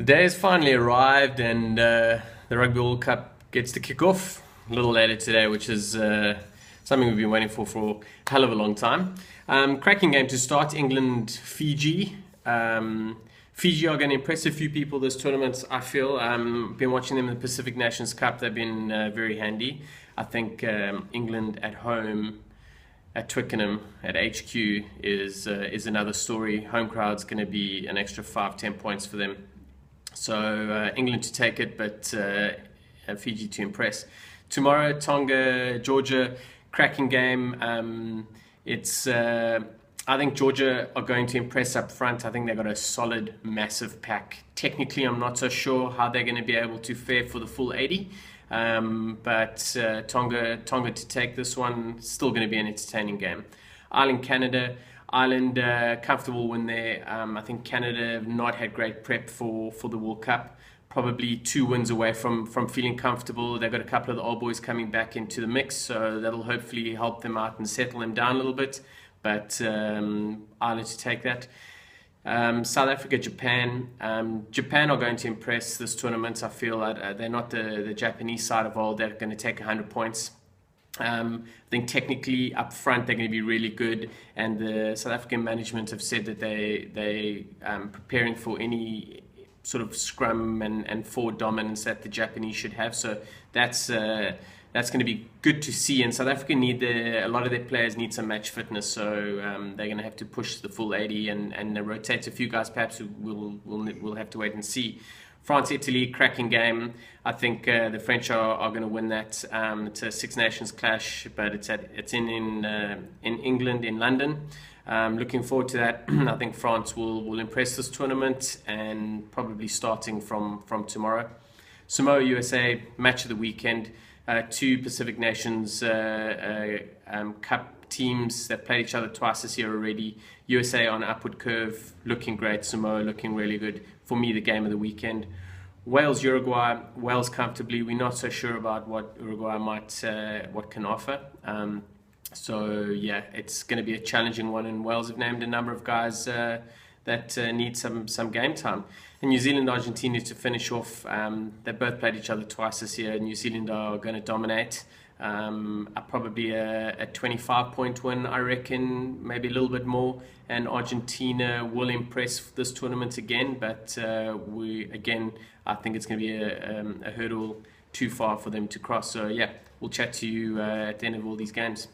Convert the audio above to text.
The day has finally arrived, and the Rugby World Cup gets to kick off a little later today, which is something we've been waiting for a hell of a long time. Cracking game to start. England, Fiji. Fiji are going to impress a few people this tournament, I feel. Been watching them in the Pacific Nations Cup. They've been very handy. I think England at home at Twickenham at HQ is another story. Home crowd's going to be an extra 5-10 points for them. So England to take it, but Fiji to impress. Tomorrow, Tonga, Georgia, cracking game. I think Georgia are going to impress up front. I think they've got a solid, massive pack. Technically, I'm not so sure how they're going to be able to fare for the full 80. But Tonga to take this one, still going to be an entertaining game. Ireland, Canada. Ireland comfortable win there. I think Canada have not had great prep for the World Cup. Probably 2 wins away from feeling comfortable. They've got a couple of the old boys coming back into the mix, so that'll hopefully help them out and settle them down a little bit. But Ireland to take that. South Africa, Japan. Japan are going to impress this tournament. I feel they're not the Japanese side of old. They're going to take 100 points. I think technically up front they're going to be really good, and the South African management have said that they preparing for any sort of scrum and forward dominance that the Japanese should have. So that's going to be good to see. And South Africa a lot of their players need some match fitness, so they're going to have to push the full 80 and rotate a few guys. Perhaps we'll have to wait and see. France, Italy, cracking game. I think the French are going to win that. It's a Six Nations clash, but it's in England, in London. Looking forward to that. I think France will impress this tournament, and probably starting from tomorrow. Samoa, USA, match of the weekend. 2 Pacific Nations Cup teams that played each other twice this year already. USA on upward curve, looking great. Samoa looking really good. For me, the game of the weekend. Wales, Uruguay. Wales comfortably. We're not so sure about what Uruguay what can offer. So yeah, it's going to be a challenging one. And Wales have named a number of guys that need some game time. And New Zealand, Argentina to finish off. They both played each other twice this year. New Zealand are going to dominate. Probably a 25-point win, I reckon, maybe a little bit more. And Argentina will impress this tournament again, but I think it's going to be a hurdle too far for them to cross. So yeah, we'll chat to you at the end of all these games.